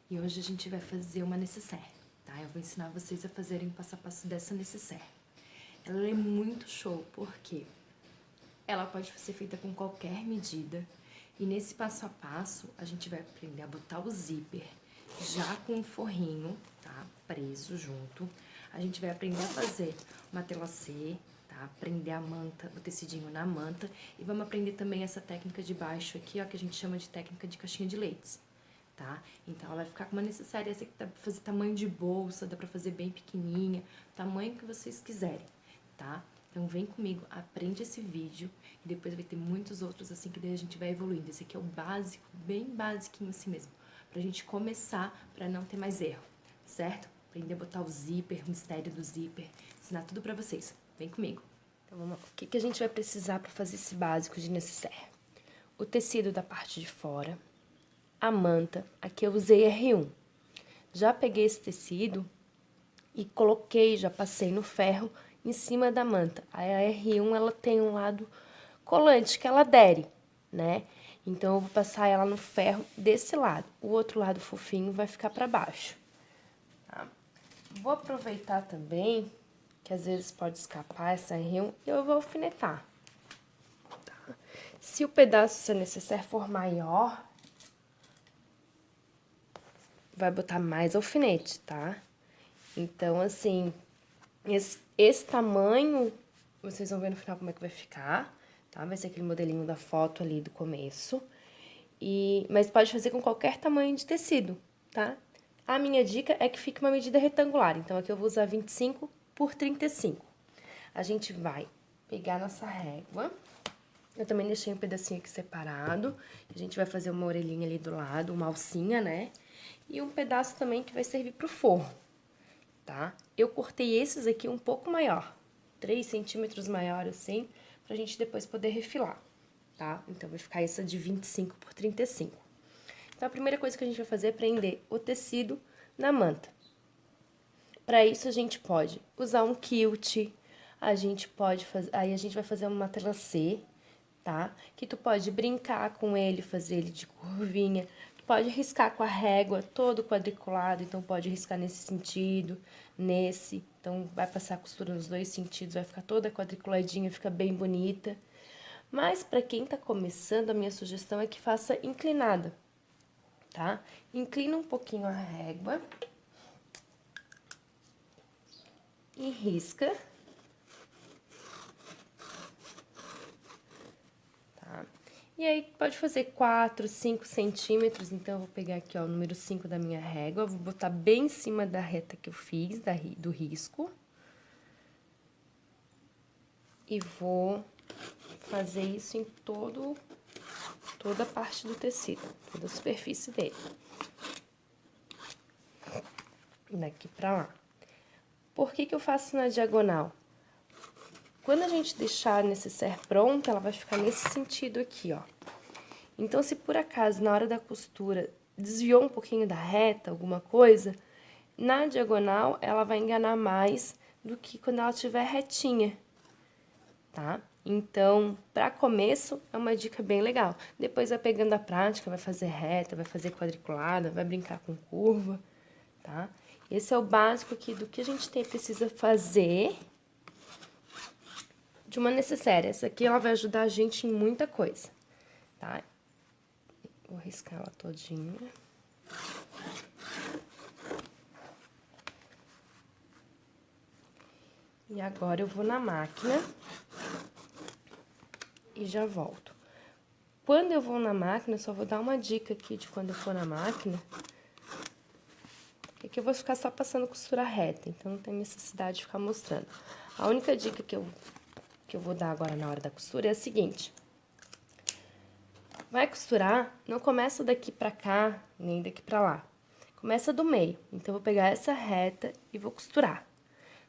E hoje a gente vai fazer uma nécessaire, tá? Eu vou ensinar vocês a fazerem o passo a passo dessa nécessaire. Ela é muito show, porque ela pode ser feita com qualquer medida. E nesse passo a passo, a gente vai aprender a botar o zíper já com o forrinho, tá? Preso junto. A gente vai aprender a fazer uma telacê, tá? Prender a manta, o tecidinho na manta. E vamos aprender também essa técnica de baixo aqui, ó, que a gente chama de técnica de caixinha de leites. Tá? Então, ela vai ficar com uma necessária, essa aqui dá pra fazer tamanho de bolsa, dá pra fazer bem pequenininha, tamanho que vocês quiserem, tá? Então, vem comigo, aprende esse vídeo e depois vai ter muitos outros assim que daí a gente vai evoluindo. Esse aqui é o básico, bem basiquinho assim mesmo, pra gente começar, pra não ter mais erro, certo? Aprender a botar o zíper, o mistério do zíper, ensinar tudo pra vocês. Vem comigo. Então, vamos lá. O que a gente vai precisar pra fazer esse básico de necessaire? O tecido da parte de fora, a manta, aqui eu usei R1. Já peguei esse tecido e coloquei, já passei no ferro em cima da manta. A R1, ela tem um lado colante que ela adere, né? Então, eu vou passar ela no ferro desse lado. O outro lado fofinho vai ficar pra baixo, tá? Vou aproveitar também, que às vezes pode escapar essa R1, e eu vou alfinetar. Tá? Se o pedaço, se necessário, for maior, vai botar mais alfinete, tá? Então, assim, esse tamanho, vocês vão ver no final como é que vai ficar, tá? Vai ser aquele modelinho da foto ali do começo. Mas pode fazer com qualquer tamanho de tecido, tá? A minha dica é que fique uma medida retangular. Então, aqui eu vou usar 25 por 35. A gente vai pegar nossa régua. Eu também deixei um pedacinho aqui separado. A gente vai fazer uma orelhinha ali do lado, uma alcinha, né? E um pedaço também que vai servir pro forro, tá? Eu cortei esses aqui um pouco maior, 3 centímetros maior assim, pra gente depois poder refilar, tá? Então, vai ficar essa de 25 por 35. Então, a primeira coisa que a gente vai fazer é prender o tecido na manta. Para isso, a gente pode usar um quilt, a gente pode fazer, aí a gente vai fazer uma telacê, tá? Que tu pode brincar com ele, fazer ele de curvinha, tu pode riscar com a régua todo quadriculado, então pode riscar nesse sentido, nesse, então vai passar a costura nos dois sentidos, vai ficar toda quadriculadinha, fica bem bonita. Mas para quem tá começando, a minha sugestão é que faça inclinada, tá? Inclina um pouquinho a régua e risca. Tá? E aí, pode fazer 4, 5 centímetros, então eu vou pegar aqui, ó, o número 5 da minha régua, vou botar bem em cima da reta que eu fiz, do risco. E vou fazer isso em toda a parte do tecido, toda a superfície dele. Daqui pra lá. Por que eu faço na diagonal? Quando a gente deixar a necessaire pronta, ela vai ficar nesse sentido aqui, ó. Então, se por acaso, na hora da costura, desviou um pouquinho da reta, alguma coisa, na diagonal, ela vai enganar mais do que quando ela estiver retinha, tá? Então, para começo, é uma dica bem legal. Depois vai pegando a prática, vai fazer reta, vai fazer quadriculada, vai brincar com curva, tá? Esse é o básico aqui do que a gente precisa fazer de uma necessaire. Essa aqui, ela vai ajudar a gente em muita coisa, tá? Vou riscar ela todinha. E agora eu vou na máquina e já volto. Quando eu vou na máquina, eu só vou dar uma dica aqui de quando eu for na máquina. É que eu vou ficar só passando costura reta, então não tem necessidade de ficar mostrando. A única dica que eu vou dar agora na hora da costura é a seguinte. Vai costurar, não começa daqui pra cá, nem daqui pra lá. Começa do meio. Então, eu vou pegar essa reta e vou costurar.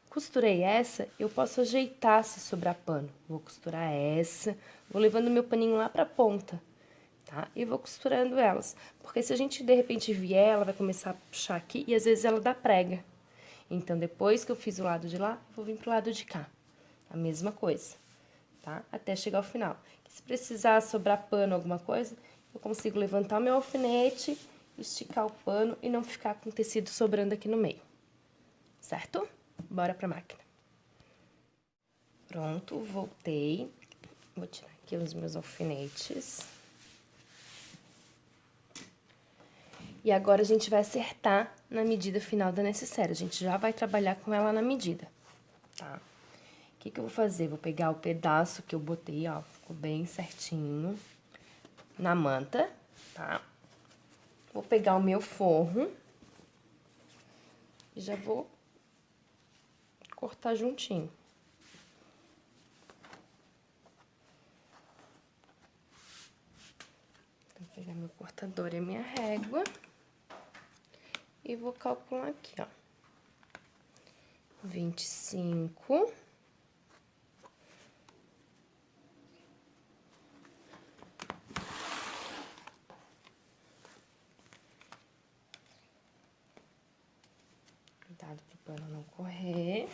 Costurei essa, eu posso ajeitar se sobrar pano. Vou costurar essa, vou levando meu paninho lá pra ponta, tá? E vou costurando elas. Porque se a gente, de repente, vier, ela vai começar a puxar aqui e às vezes ela dá prega. Então, depois que eu fiz o lado de lá, vou vir pro lado de cá. A mesma coisa, tá? Até chegar ao final. Se precisar sobrar pano, alguma coisa, eu consigo levantar o meu alfinete esticar o pano e não ficar com tecido sobrando aqui no meio, certo? Bora pra máquina. Pronto, voltei. Vou tirar aqui os meus alfinetes. E agora a gente vai acertar na medida final da necessaire. A gente já vai trabalhar com ela na medida, tá? O que que eu vou fazer? Vou pegar o pedaço que eu botei, ó, ficou bem certinho, na manta, tá? Vou pegar o meu forro e já vou cortar juntinho. Vou pegar meu cortador e a minha régua e vou calcular aqui, ó. 25. Cuidado pro pano não correr.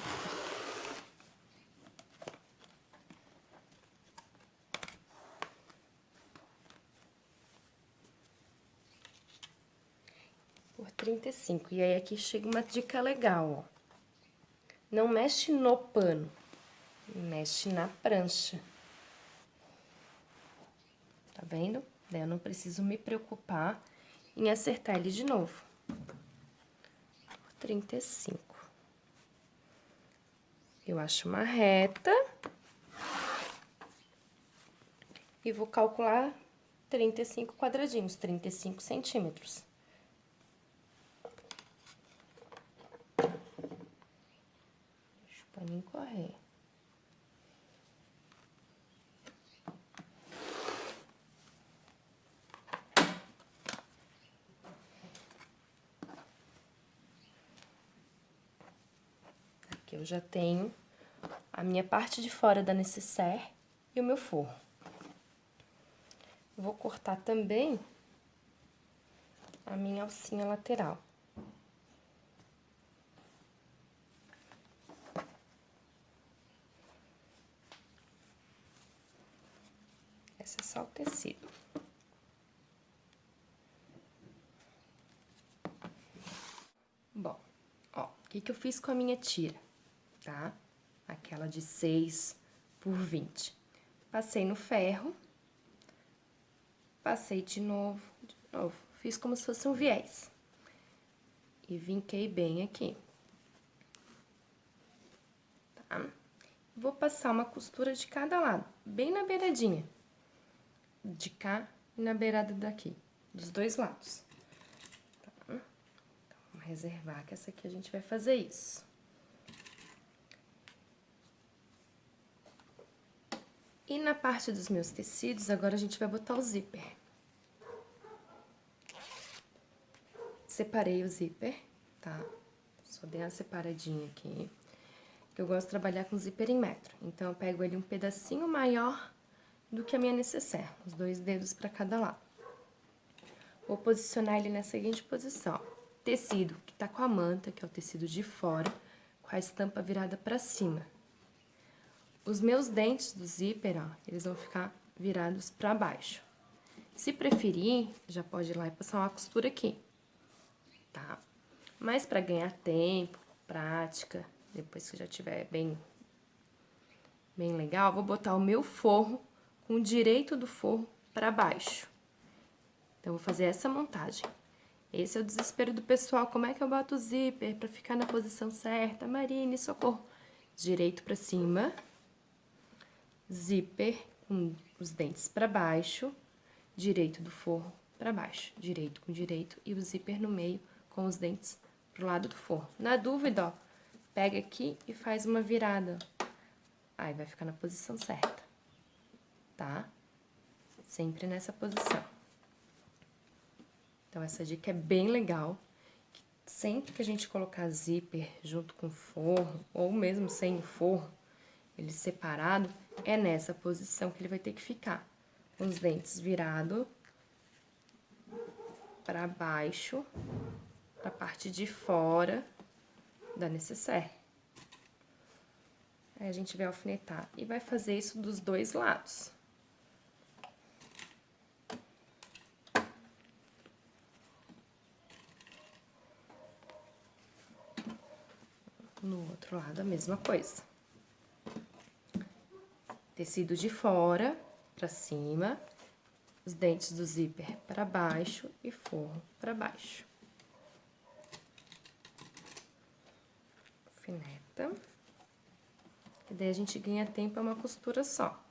Por 35. E aí, aqui chega uma dica legal, ó. Não mexe no pano, mexe na prancha. Tá vendo? Daí eu não preciso me preocupar em acertar ele de novo. Por 35. Eu acho uma reta. E vou calcular 35 quadradinhos, 35 centímetros. Deixa o paninho correr. Aqui eu já tenho a minha parte de fora da necessaire e o meu forro. Vou cortar também a minha alcinha lateral. Esse é só o tecido. Bom, ó, o que que eu fiz com a minha tira, tá? Aquela de 6 por 20. Passei no ferro, passei de novo. Fiz como se fosse um viés. E vinquei bem aqui. Tá? Vou passar uma costura de cada lado, bem na beiradinha. De cá e na beirada daqui, dos dois lados. Tá? Então, vamos reservar que essa aqui a gente vai fazer isso. E na parte dos meus tecidos, agora a gente vai botar o zíper. Separei o zíper, tá? Só dei uma separadinha aqui. Eu gosto de trabalhar com zíper em metro. Então, eu pego ele um pedacinho maior do que a minha necessaire. Os 2 dedos pra cada lado. Vou posicionar ele na seguinte posição. Tecido que tá com a manta, que é o tecido de fora, com a estampa virada pra cima. Os meus dentes do zíper, ó, eles vão ficar virados pra baixo. Se preferir, já pode ir lá e passar uma costura aqui, tá? Mas pra ganhar tempo, prática, depois que já tiver bem legal, vou botar o meu forro com o direito do forro pra baixo. Então, vou fazer essa montagem. Esse é o desespero do pessoal. Como é que eu boto o zíper pra ficar na posição certa? Marine, socorro. Direito pra cima. Zíper com os dentes pra baixo. Direito do forro pra baixo. Direito com direito. E o zíper no meio com os dentes pro lado do forro. Na dúvida, ó, pega aqui e faz uma virada. Aí, vai ficar na posição certa. Tá? Sempre nessa posição. Então, essa dica é bem legal. Sempre que a gente colocar zíper junto com o forro, ou mesmo sem o forro, ele separado, é nessa posição que ele vai ter que ficar. Com os dentes virados para baixo, pra parte de fora da necessaire. Aí, a gente vai alfinetar e vai fazer isso dos 2 lados. No outro lado, a mesma coisa. Tecido de fora pra cima, os dentes do zíper pra baixo e forro pra baixo. Alfineta. E daí a gente ganha tempo, é uma costura só.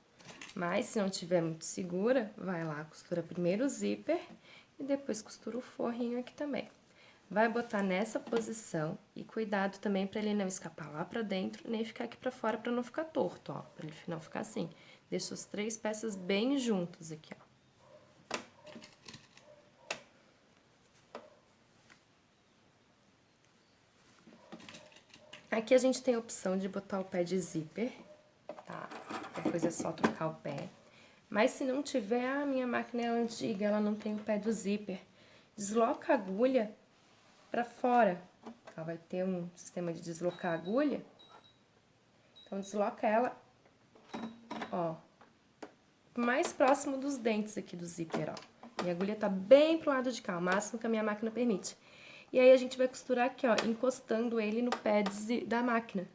Mas se não tiver muito segura, vai lá, costura primeiro o zíper e depois costura o forrinho aqui também. Vai botar nessa posição e cuidado também pra ele não escapar lá pra dentro, nem ficar aqui pra fora pra não ficar torto, ó. Pra ele não ficar assim. Deixa as 3 peças bem juntas aqui, ó. Aqui a gente tem a opção de botar o pé de zíper, tá? Depois é só trocar o pé. Mas se não tiver, a minha máquina é antiga, ela não tem o pé do zíper. Desloca a agulha pra fora. Ela vai ter um sistema de deslocar a agulha. Então, desloca ela, ó, mais próximo dos dentes aqui do zíper, ó. Minha agulha tá bem pro lado de cá, o máximo que a minha máquina permite. E aí, a gente vai costurar aqui, ó, encostando ele no pé da máquina,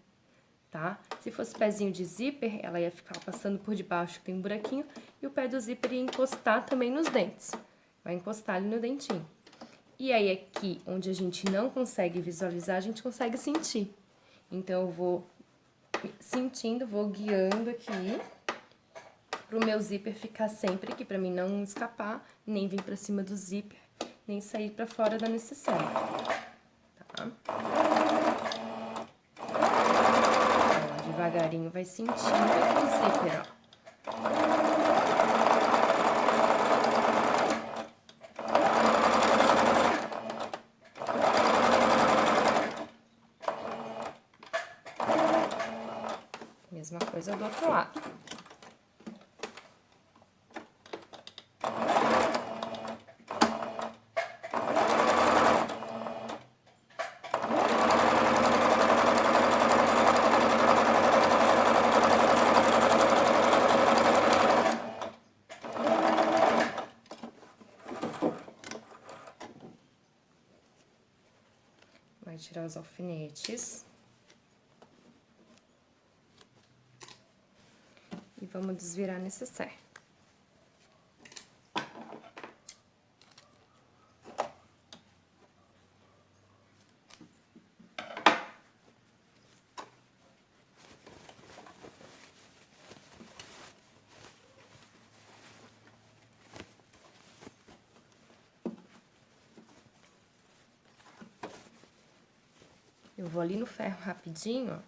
tá? Se fosse pezinho de zíper, ela ia ficar passando por debaixo, que tem um buraquinho, e o pé do zíper ia encostar também nos dentes. Vai encostar ali no dentinho. E aí, aqui, onde a gente não consegue visualizar, a gente consegue sentir. Então, eu vou sentindo, vou guiando aqui, pro meu zíper ficar sempre aqui, pra mim não escapar, nem vir pra cima do zíper, nem sair pra fora da necessaire, tá? Ó, devagarinho vai sentindo aqui o zíper, ó. Mesma coisa do outro lado. Vai tirar os alfinetes. E vamos desvirar a necessaire. Eu vou ali no ferro rapidinho, ó.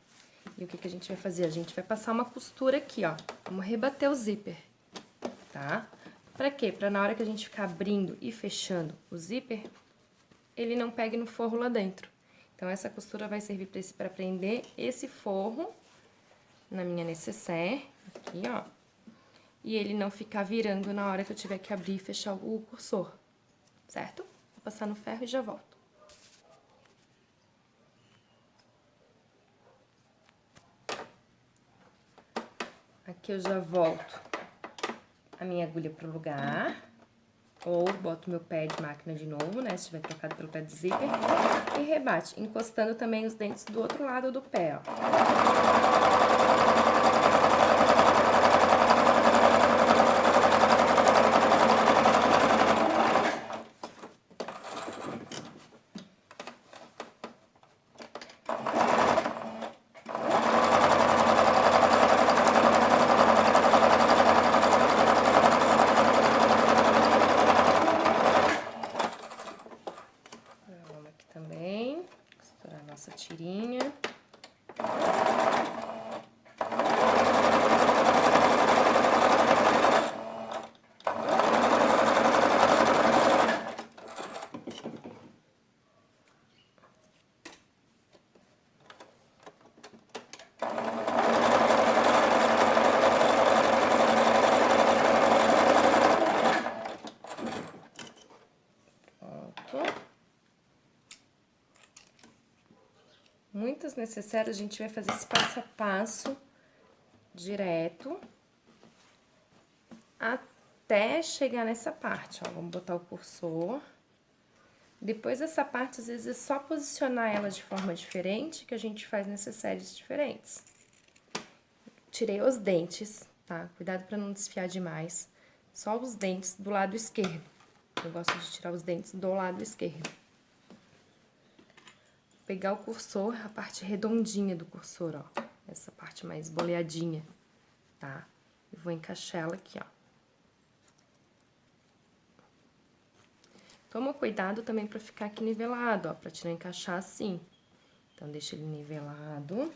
E o que que a gente vai fazer? A gente vai passar uma costura aqui, ó. Vamos rebater o zíper, tá? Pra quê? Pra na hora que a gente ficar abrindo e fechando o zíper, ele não pegue no forro lá dentro. Então, essa costura vai servir pra prender esse forro na minha necessaire, aqui, ó. E ele não ficar virando na hora que eu tiver que abrir e fechar o cursor, certo? Vou passar no ferro e já volto. Aqui eu já volto a minha agulha pro lugar, ou boto meu pé de máquina de novo, né, se tiver trocado pelo pé do zíper, e rebate, encostando também os dentes do outro lado do pé, ó. Também, costurar a nossa tirinha. Muitas necessárias, a gente vai fazer esse passo a passo direto até chegar nessa parte, ó. Vamos botar o cursor Depois dessa parte, às vezes é só posicionar ela de forma diferente que a gente faz necessários diferentes. Tirei os dentes, tá? Cuidado para não desfiar demais. Só os dentes do lado esquerdo. Eu gosto de tirar os dentes do lado esquerdo. Vou pegar o cursor, a parte redondinha do cursor, ó. Essa parte mais boleadinha, tá? E vou encaixar ela aqui, ó. Toma cuidado também pra ficar aqui nivelado, ó, pra te não encaixar assim. Então, deixa ele nivelado.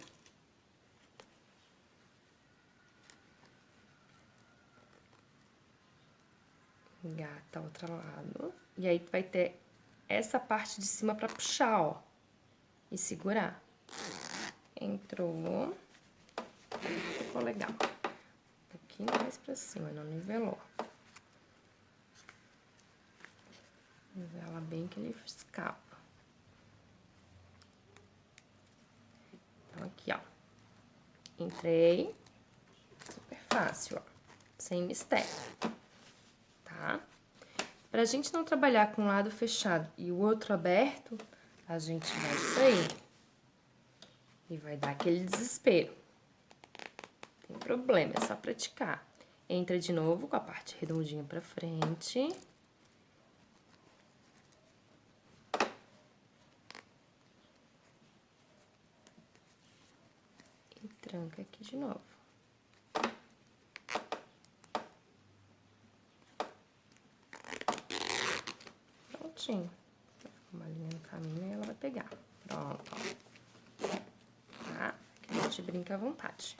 Engata o outro lado. E aí, tu vai ter essa parte de cima pra puxar, ó. E segurar. Entrou. Ficou legal. Um pouquinho mais pra cima, não nivelou. Nivela bem que ele escapa. Então, aqui, ó. Entrei. Super fácil, ó. Sem mistério. Tá? Pra gente não trabalhar com um lado fechado e o outro aberto, a gente vai sair. E vai dar aquele desespero. Não tem problema, é só praticar. Entra de novo com a parte redondinha pra frente. E tranca aqui de novo. Prontinho. Uma linha no caminho e ela vai pegar. Pronto, ó. Tá? Que a gente brinca à vontade.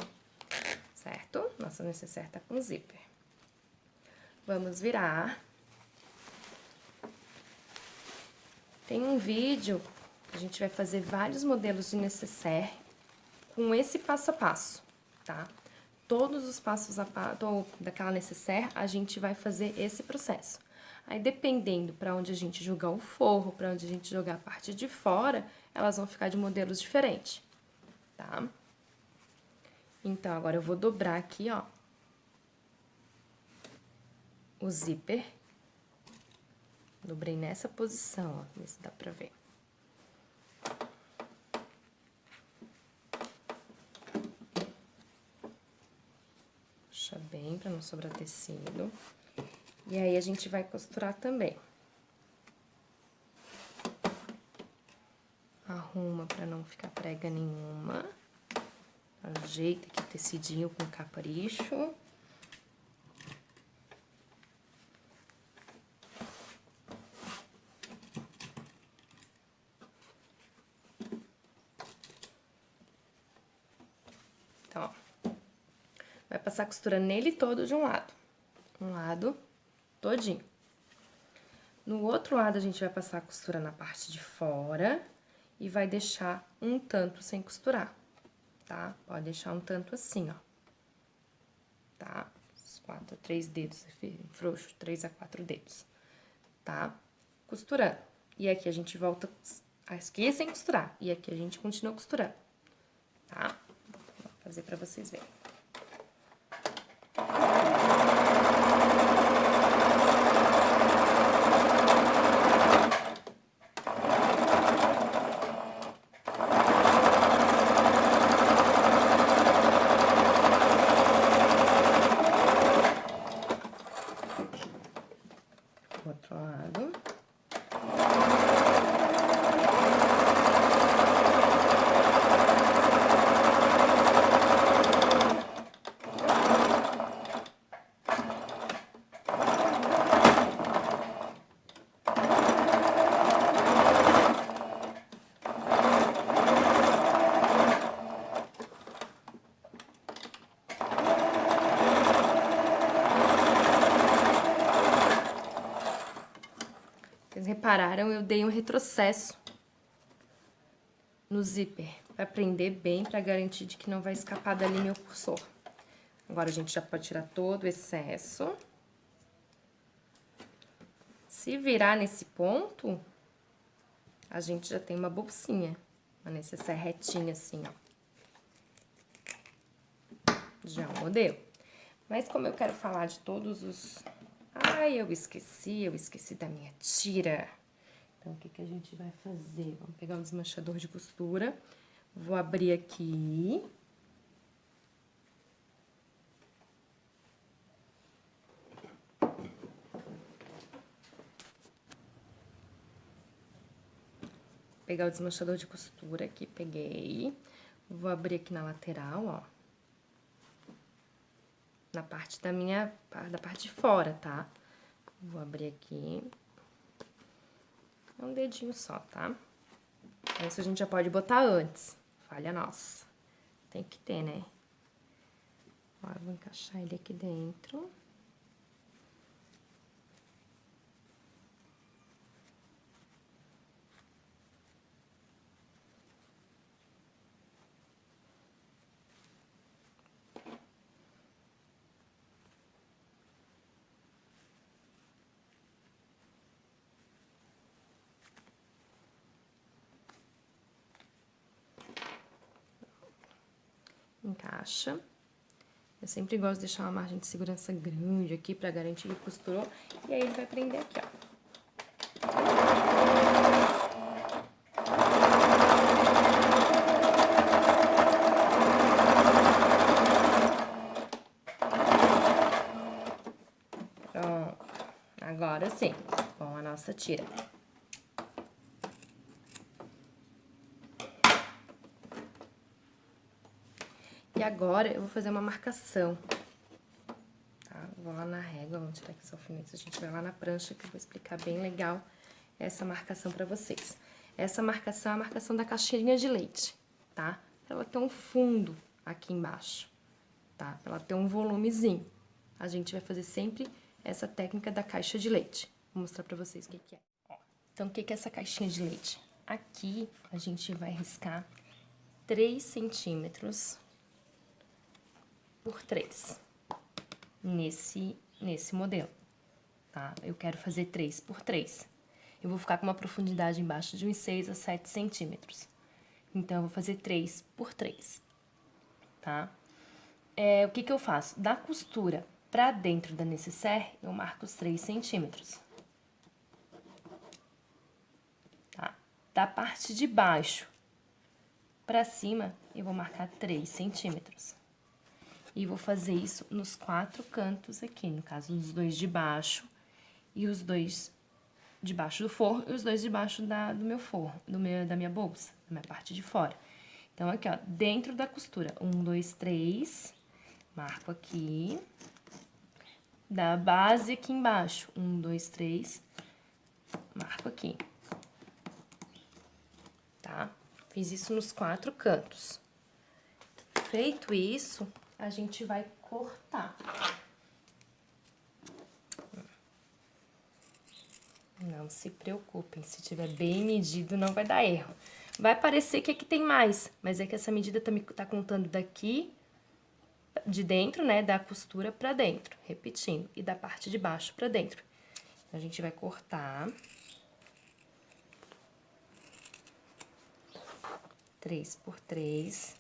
Certo? Nossa necessaire tá com zíper. Vamos virar. Tem um vídeo que a gente vai fazer vários modelos de necessaire com esse passo a passo, tá? Todos os passos daquela necessaire, a gente vai fazer esse processo. Aí, dependendo para onde a gente jogar o forro, para onde a gente jogar a parte de fora, elas vão ficar de modelos diferentes, tá? Então, agora eu vou dobrar aqui, ó, o zíper. Dobrei nessa posição, ó, ver se dá pra ver. Puxa bem pra não sobrar tecido. E aí, a gente vai costurar também. Arruma pra não ficar prega nenhuma. Ajeita aqui o tecidinho com capricho. Então, ó. Vai passar a costura nele todo de um lado. Um lado todinho. No outro lado, a gente vai passar a costura na parte de fora e vai deixar um tanto sem costurar, tá? Pode deixar um tanto assim, ó. Tá? 3 dedos, frouxo, 3 a 4 dedos, tá? Costurando. E aqui a gente volta aqui sem costurar. E aqui a gente continua costurando, tá? Vou fazer pra vocês verem. Outro lado. Vocês repararam, eu dei um retrocesso no zíper, pra prender bem, pra garantir de que não vai escapar dali meu cursor. Agora, a gente já pode tirar todo o excesso. Se virar nesse ponto, a gente já tem uma bolsinha, uma necessaire retinha assim, ó. Já é um modelo. Mas como eu quero falar de todos os... Ai, eu esqueci da minha tira. Então, o que que a gente vai fazer? Vamos pegar um desmanchador de costura. Vou abrir aqui. Pegar o desmanchador de costura aqui, peguei. Vou abrir aqui na lateral, ó. Na parte da parte de fora, tá? Vou abrir aqui. É um dedinho só, tá? Isso a gente já pode botar antes. Falha nossa. Tem que ter, né? Ó, eu vou encaixar ele aqui dentro. Encaixa. Eu sempre gosto de deixar uma margem de segurança grande aqui pra garantir que costurou. E aí ele vai prender aqui, ó. Pronto. Agora sim, com a nossa tira. E agora eu vou fazer uma marcação, tá? Vou lá na régua, vamos tirar aqui os alfinetes, a gente vai lá na prancha que eu vou explicar bem legal essa marcação pra vocês. Essa marcação é a marcação da caixinha de leite, tá? Ela tem um fundo aqui embaixo, tá? Ela tem um volumezinho. A gente vai fazer sempre essa técnica da caixa de leite. Vou mostrar pra vocês o que que é. Ó, então, o que que é essa caixinha de leite? Aqui a gente vai riscar 3 centímetros por 3 nesse modelo, tá? Eu quero fazer 3 por 3. Eu vou ficar com uma profundidade embaixo de uns 6 a 7 centímetros. Então, eu vou fazer 3 por 3, tá? O que que eu faço? Da costura pra dentro da nécessaire, eu marco os 3 centímetros. Tá? Da parte de baixo pra cima, eu vou marcar 3 centímetros. E vou fazer isso nos 4 cantos aqui, no caso, os 2 de baixo e os 2 debaixo do forro e os 2 debaixo do meu forro, da minha bolsa, da minha parte de fora. Então, aqui, ó, dentro da costura, 1, 2, 3, marco aqui. Da base aqui embaixo, 1, 2, 3, marco aqui. Tá? Fiz isso nos 4 cantos. Feito isso, a gente vai cortar. Não se preocupem, se tiver bem medido não vai dar erro. Vai parecer que aqui tem mais, mas é que essa medida tá contando daqui, de dentro, né, da costura pra dentro, repetindo, e da parte de baixo pra dentro. Então, a gente vai cortar 3 por 3.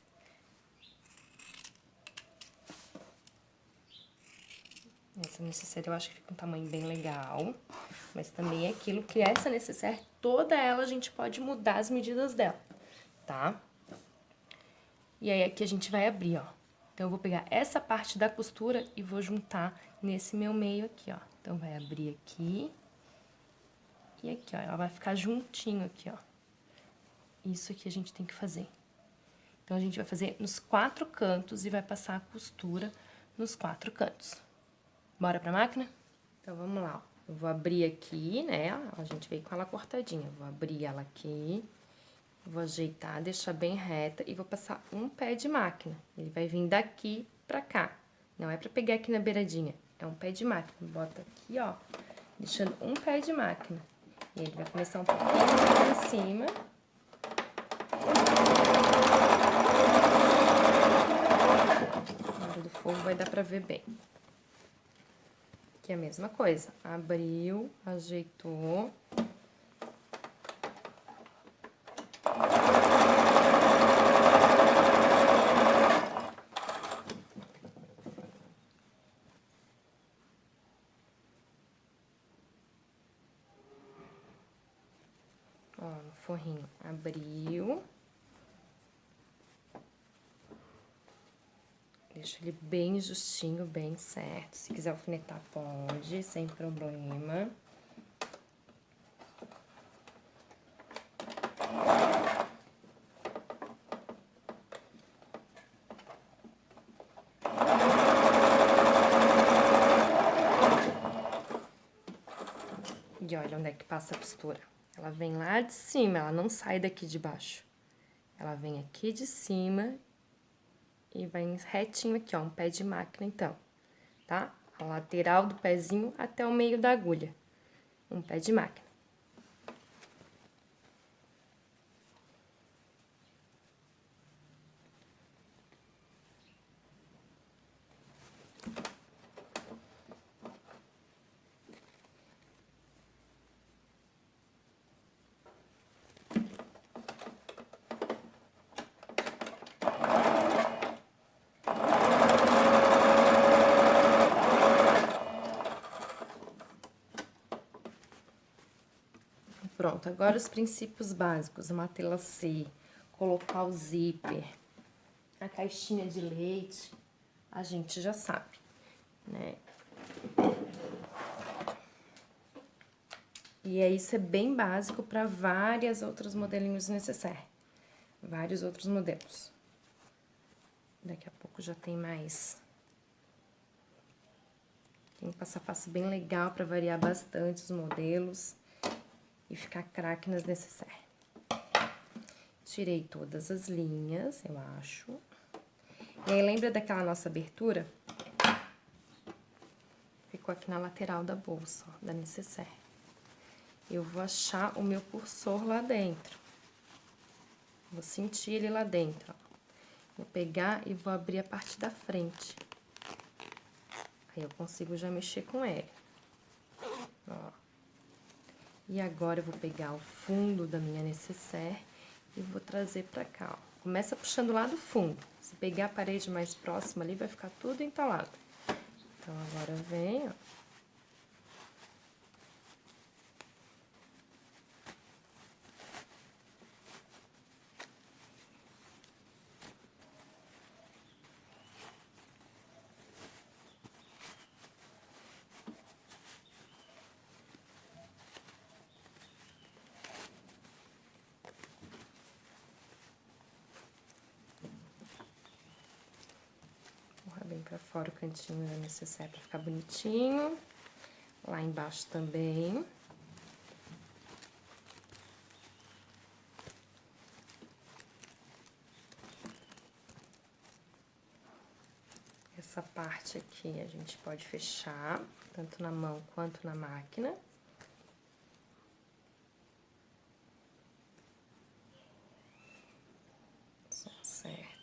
Essa necessaire eu acho que fica um tamanho bem legal, mas também é aquilo que essa necessaire, toda ela a gente pode mudar as medidas dela, tá? E aí aqui a gente vai abrir, ó. Então, eu vou pegar essa parte da costura e vou juntar nesse meu meio aqui, ó. Então, vai abrir aqui e aqui, ó. Ela vai ficar juntinho aqui, ó. Isso aqui a gente tem que fazer. Então, a gente vai fazer nos 4 cantos e vai passar a costura nos 4 cantos. Bora pra máquina? Então, vamos lá, ó. Eu vou abrir aqui, né? A gente veio com ela cortadinha. Vou abrir ela aqui. Vou ajeitar, deixar bem reta e vou passar um pé de máquina. Ele vai vir daqui pra cá. Não é pra pegar aqui na beiradinha, é um pé de máquina. Bota aqui, ó, deixando um pé de máquina. E ele vai começar um pouquinho mais em cima. Na hora do fogo vai dar pra ver bem. Aqui é a mesma coisa. Abriu, ajeitou. forrinho abriu. Deixa ele bem justinho, bem certo. Se quiser alfinetar, pode, sem problema. E olha onde é que passa a costura. Ela vem lá de cima, ela não sai daqui de baixo. Ela vem aqui de cima e vai retinho aqui, ó, um pé de máquina, então, tá? A lateral do pezinho até o meio da agulha. Um pé de máquina. Pronto, agora os princípios básicos, matelassê, colocar o zíper, a caixinha de leite, a gente já sabe, né? E isso é bem básico para várias outros modelinhos necessários, vários outros modelos. Daqui a pouco já tem mais. Tem um passo a passo bem legal para variar bastante os modelos e ficar craque nas necessárias. Tirei todas as linhas, eu acho. E aí, lembra daquela nossa abertura? Ficou aqui na lateral da bolsa, ó, da necessaire. Eu vou achar o meu cursor lá dentro. Vou sentir ele lá dentro, ó. Vou pegar e vou abrir a parte da frente. Aí eu consigo já mexer com ele. Ó. E agora eu vou pegar o fundo da minha necessaire e vou trazer pra cá, ó. Começa puxando lá do fundo. Se pegar a parede mais próxima ali, vai ficar tudo entalado. Então, agora vem, ó. Bem pra fora o cantinho da necessaire pra ficar bonitinho. Lá embaixo também. Essa parte aqui a gente pode fechar, tanto na mão quanto na máquina. Só acerta.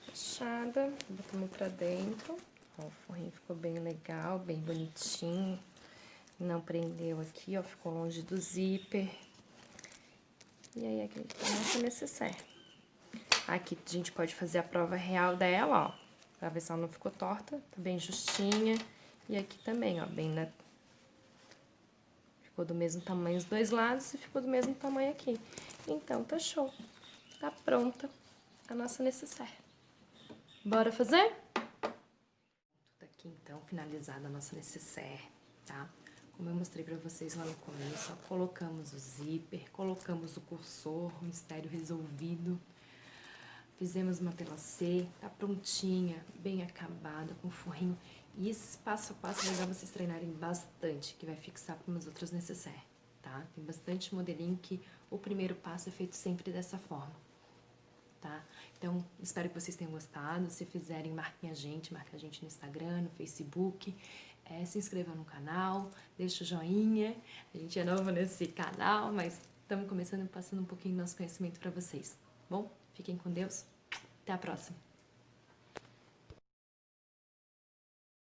Fechada, botamos pra dentro. Ó, o forrinho ficou bem legal, bem bonitinho. Não prendeu aqui, ó, ficou longe do zíper. E aí, aqui tá a nossa necessaire. Aqui a gente pode fazer a prova real dela, ó, pra ver se ela não ficou torta, tá bem justinha. E aqui também, ó, bem na... Ficou do mesmo tamanho os dois lados e ficou do mesmo tamanho aqui. Então, tá show. Tá pronta a nossa necessaire. Bora fazer? Tudo aqui, então, finalizada a nossa necessaire, tá? Como eu mostrei pra vocês lá no começo, ó, colocamos o zíper, colocamos o cursor, o mistério resolvido. Fizemos uma matelassê, tá prontinha, bem acabada, com forrinho. E esse passo a passo é legal vocês treinarem bastante, que vai fixar para umas outras necessaires, tá? Tem bastante modelinho que o primeiro passo é feito sempre dessa forma. tá? Então, espero que vocês tenham gostado. Se fizerem, marca a gente no Instagram, no Facebook. Se inscrevam no canal, deixa o joinha. A gente é novo nesse canal, mas estamos começando passando um pouquinho do nosso conhecimento para vocês. Bom, fiquem com Deus. Até a próxima.